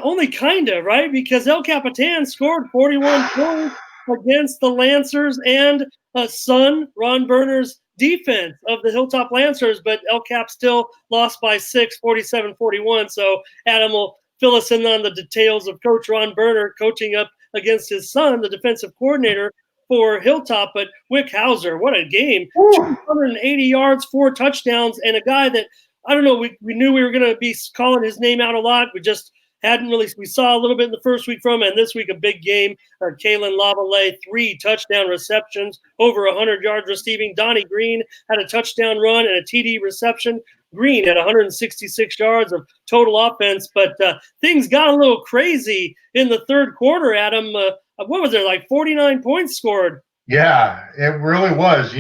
only kind of, right? Because El Capitan scored 41 points against the Lancers and son, Ron Berner's defense of the Hilltop Lancers, but El Cap still lost by 6, 47-41. So Adam will fill us in on the details of Coach Ron Berner coaching up against his son, the defensive coordinator for Hilltop. But Wick Hauser, what a game. 280 yards, 4 touchdowns, and a guy that, I don't know, we knew we were going to be calling his name out a lot. We just hadn't really – we saw a little bit in the first week from him, and this week a big game. Kalen Lavallee, 3 touchdown receptions, over 100 yards receiving. Donnie Green had a touchdown run and a TD reception. Green had 166 yards of total offense, but things got a little crazy in the third quarter, Adam. What was there, like 49 points scored? Yeah, it really was.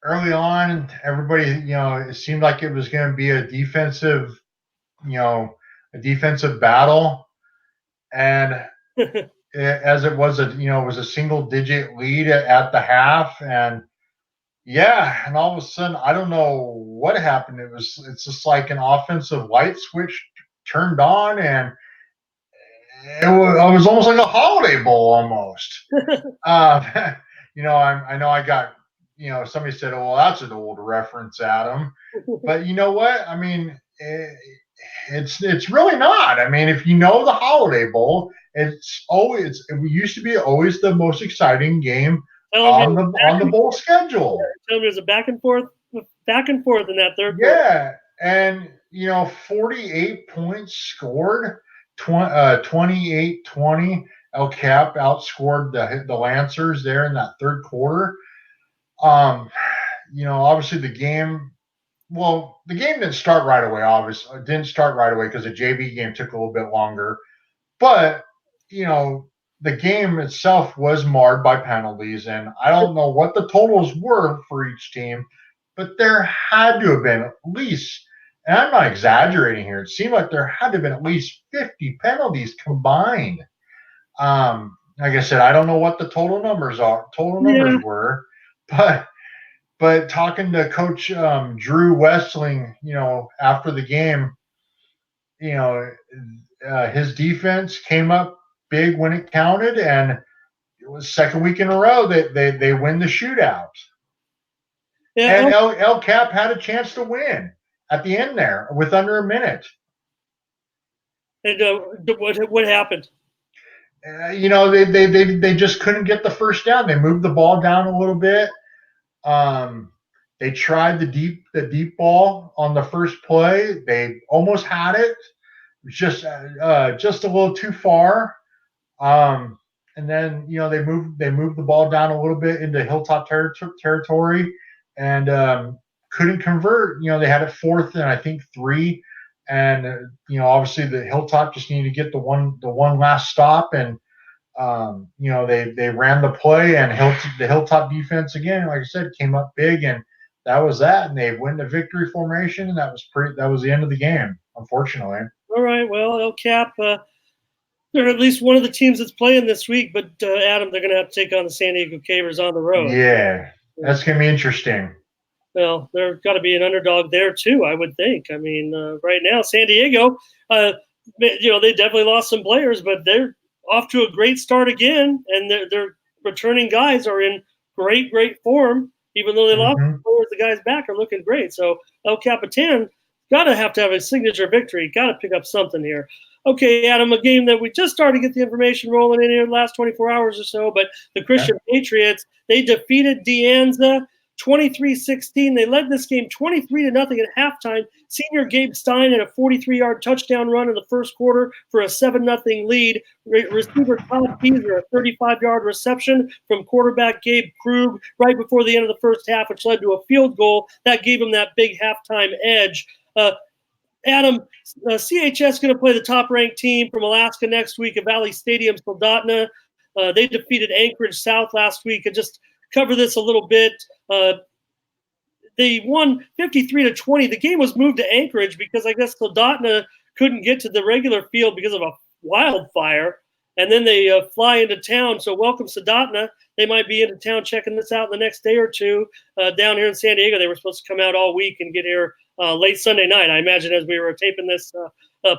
Early on, everybody, it seemed like it was going to be a defensive battle, and as it was a single digit lead at the half, and all of a sudden, I don't know what happened. It's just like an offensive light switch turned on, and it was almost like a holiday bowl almost. I know I got, somebody said, "Oh, well, that's an old reference, Adam," but you know what? I mean, it's really not. I mean, if you know the Holiday Bowl, it used to be always the most exciting game on the bowl schedule. Tell me, there's a back and forth in that third quarter. Yeah, and 48 points scored, 28-20. El Cap outscored the Lancers there in that third quarter. Obviously the game didn't start right away. Obviously, it didn't start right away because the JV game took a little bit longer. But the game itself was marred by penalties, and I don't know what the totals were for each team, but there had to have been at least, and I'm not exaggerating here, it seemed like there had to have been at least 50 penalties combined. Like I said, I don't know what the total numbers were, but talking to Coach Drew Westling, after the game, his defense came up big when it counted, and it was second week in a row that they win the shootout. Yeah, and El Cap had a chance to win at the end there with under a minute. And what happened? They just couldn't get the first down. They moved the ball down a little bit. They tried the deep ball on the first play. They almost had it. It was just a little too far. And then they moved the ball down a little bit into Hilltop territory and couldn't convert. They had it 4th and I think 3. And obviously the Hilltop just needed to get the one last stop, and they ran the play, and the Hilltop defense again, like I said, came up big, and that was that. And they win the victory formation, and that was the end of the game, unfortunately. All right, well, El Cap, they're at least one of the teams that's playing this week, but Adam, they're going to have to take on the San Diego Cavers on the road. Yeah, that's going to be interesting. Well, there's got to be an underdog there too, I would think. I mean, right now, San Diego, they definitely lost some players, but they're off to a great start again, and their returning guys are in great form. Even though they lost players, the guys back are looking great. So El Capitan got to have a signature victory. Got to pick up something here. Okay, Adam, a game that we just started to get the information rolling in here the last 24 hours or so, but the Christian Patriots, they defeated De Anza 23-16. They led this game 23-0 at halftime. Senior Gabe Stein had a 43-yard touchdown run in the first quarter for a 7-0 lead. Receiver Todd Peaser, a 35-yard reception from quarterback Gabe Krug right before the end of the first half, which led to a field goal. That gave him that big halftime edge. Adam, CHS going to play the top-ranked team from Alaska next week at Valley Stadium, Soldotna. They defeated Anchorage South last week. And just cover this a little bit. They won 53-20. The game was moved to Anchorage because I guess Soldotna couldn't get to the regular field because of a wildfire. And then they fly into town. So welcome, Soldotna. They might be into town checking this out the next day or two down here in San Diego. They were supposed to come out all week and get here late Sunday night, I imagine, as we were taping this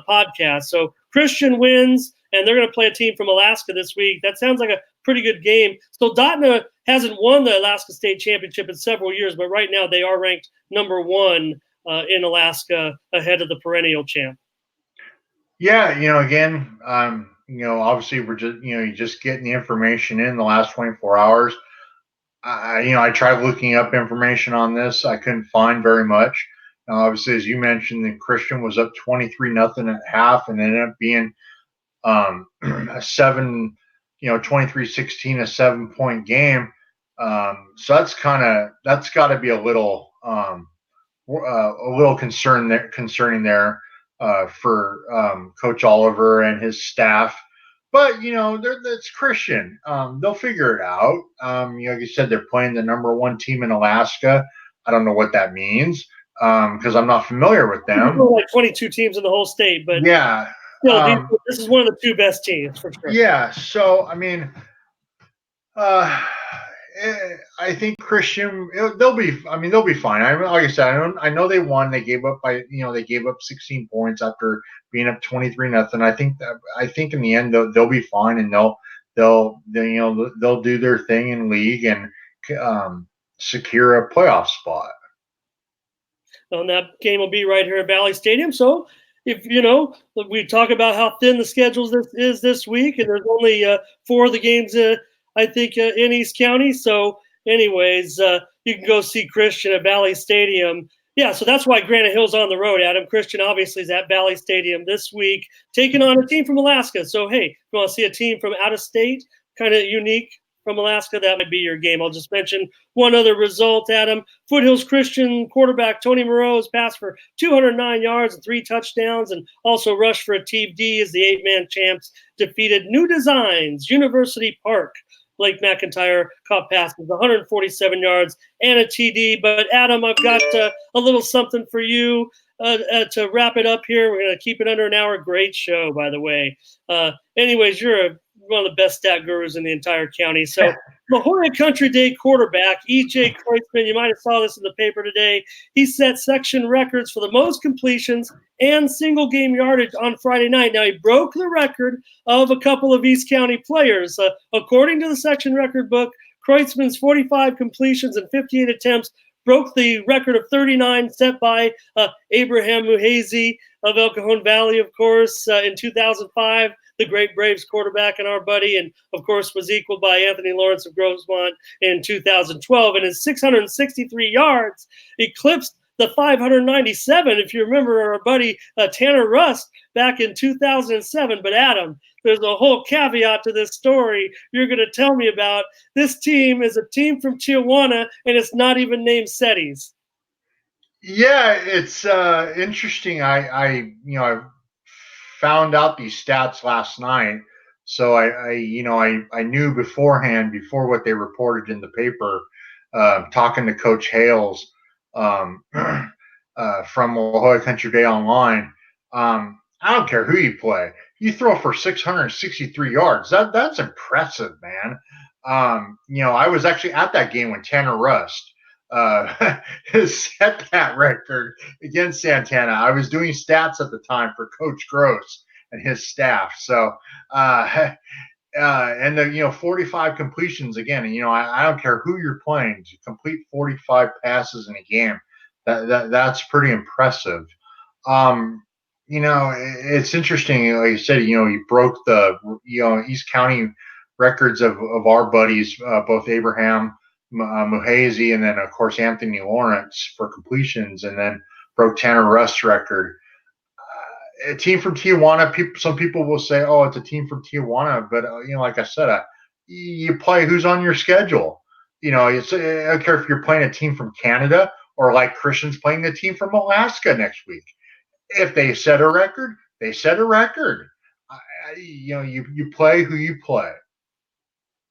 podcast. So Christian wins, and they're going to play a team from Alaska this week. That sounds like a pretty good game. Soldotna hasn't won the Alaska State Championship in several years, but right now they are ranked number 1 in Alaska ahead of the perennial champ. Yeah, again, obviously we're just, you just getting the information in the last 24 hours. I tried looking up information on this. I couldn't find very much. Obviously, as you mentioned, the Christian was up 23-0 at half, and ended up being a 23-16, a 7-point game. So that's got to be a little concerning there for Coach Oliver and his staff. But it's Christian. They'll figure it out. Like you said, they're playing the number 1 team in Alaska. I don't know what that means because I'm not familiar with them. Like 22 teams in the whole state, but yeah, still, this is one of the 2 best teams for sure. Yeah. So I mean, I think Christian, they'll be fine. Like I said, I know they won. They gave up 16 points after being up 23-0. I think in the end they'll be fine, and they'll do their thing in league and secure a playoff spot. And that game will be right here at Valley Stadium. So if we talk about how thin the schedule is this week, and there's only 4 of the games I think in East County. So anyways, you can go see Christian at Valley Stadium. Yeah, so that's why Granite Hill's on the road, Adam. Christian obviously is at Valley Stadium this week, taking on a team from Alaska. So, hey, if you want to see a team from out of state, kind of unique from Alaska, that might be your game. I'll just mention one other result, Adam. Foothills Christian quarterback Tony Moreau passed for 209 yards and 3 touchdowns, and also rushed for a TD as the 8-man champs defeated New Designs University Park. Blake McIntyre caught passes, 147 yards and a TD. But, Adam, I've got a little something for you to wrap it up here. We're going to keep it under an hour. Great show, by the way. Anyways, you're one of the best stat gurus in the entire county. So La Jolla Country Day quarterback, E.J. Kreutzmann, you might have saw this in the paper today. He set section records for the most completions and single game yardage on Friday night. Now, he broke the record of a couple of East County players. According to the section record book, Kreutzmann's 45 completions and 58 attempts broke the record of 39 set by Abraham Muhazy of El Cajon Valley, of course, in 2005. The great Braves quarterback and our buddy, and of course was equaled by Anthony Lawrence of Grossmont in 2012. And his 663 yards eclipsed the 597, if you remember our buddy Tanner Rust back in 2007. But Adam, there's a whole caveat to this story you're going to tell me about. This team is a team from Tijuana, and it's not even named Cetis. Yeah, it's interesting. I found out these stats last night, so I knew beforehand, before what they reported in the paper, talking to Coach Hales from La Jolla Country Day Online. I don't care who you play, you throw for 663 yards. That's impressive, man. I was actually at that game when Tanner Rust set that record against Santana. I was doing stats at the time for Coach Gross and his staff. So, and the 45 completions again. And I don't care who you're playing, to complete 45 passes in a game. That's pretty impressive. It's interesting. Like you said, you broke the East County records of our buddies, both Abraham Muhazy and then of course Anthony Lawrence for completions, and then broke Tanner Rust's record. A team from Tijuana. Some people will say, "Oh, it's a team from Tijuana," but like I said, you play who's on your schedule. I don't care if you're playing a team from Canada or like Christian's playing the team from Alaska next week. If they set a record, they set a record. You play who you play.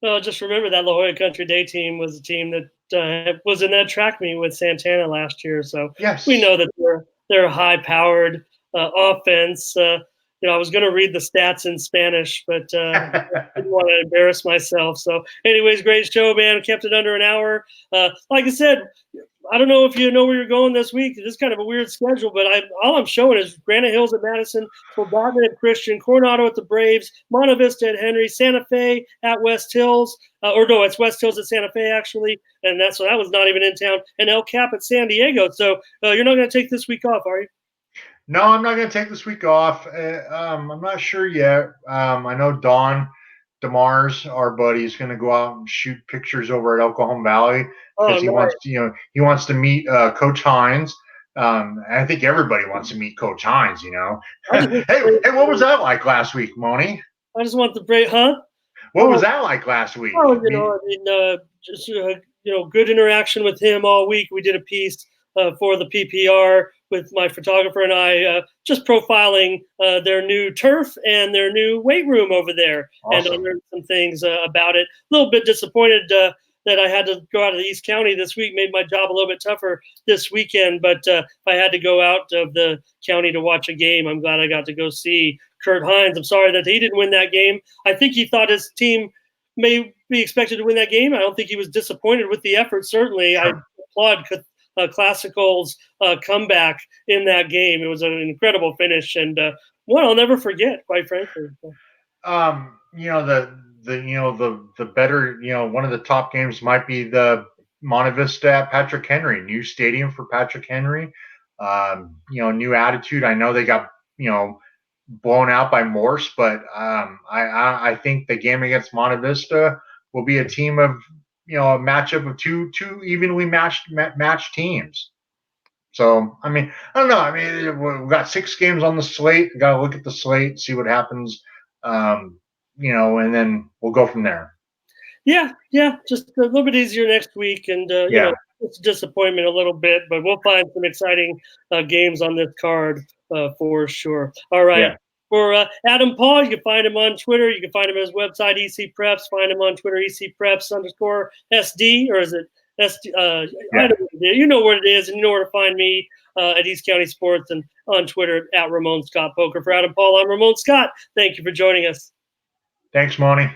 Well, just remember that La Jolla Country Day team was a team that was in that track meet with Santana last year. So we Yes. know that they're a high-powered offense. I was going to read the stats in Spanish, but didn't want to embarrass myself. So, anyways, great show, man. Kept it under an hour. Like I said, I don't know if you know where you're going this week. It's kind of a weird schedule, but all I'm showing is Granite Hills at Madison, Soldotna at Christian, Coronado at the Braves, Monte Vista at Henry, Santa Fe at West Hills, or no, it's West Hills at Santa Fe actually, and that was not even in town, and El Cap at San Diego. So you're not going to take this week off, are you? No, I'm not going to take this week off. I'm not sure yet. I know Don DeMars, our buddy, is going to go out and shoot pictures over at El Cajon Valley because Oh, he nice. wants to, he wants to meet Coach Hines. I think everybody wants to meet Coach Hines. I just want Hey, the what was that like last week, Moni? I just want the break, huh? What Oh, was that like last week? Oh, just good interaction with him all week. We did a piece for the PPR with my photographer and I, just profiling their new turf and their new weight room over there, Awesome. and I learned some things about it. A little bit disappointed that I had to go out of the East County this week. Made my job a little bit tougher this weekend, but if I had to go out of the county to watch a game, I'm glad I got to go see Kurt Hines. I'm sorry that he didn't win that game. I think he thought his team may be expected to win that game. I don't think he was disappointed with the effort. Certainly, Sure. I applaud Classical's comeback in that game. It was an incredible finish and one I'll never forget, quite frankly. The better, one of the top games might be the Monte Vista at Patrick Henry, new stadium for Patrick Henry. New attitude. I know they got blown out by Morse, but I think the game against Monte Vista will be a team of a matchup of two evenly matched teams. So I don't know. We've got 6 games on the slate. Got to look at the slate, see what happens, and then we'll go from there. Yeah, just a little bit easier next week, and it's a disappointment a little bit, but we'll find some exciting games on this card for sure. All right. Yeah. For Adam Paul, you can find him on Twitter. You can find him at his website, EC Preps. Find him on Twitter, EC Preps_SD, or is it SD? I don't know. You know what it is, and you know where to find me at East County Sports and on Twitter at Ramon Scott Poker. For Adam Paul, I'm Ramon Scott. Thank you for joining us. Thanks, Moni.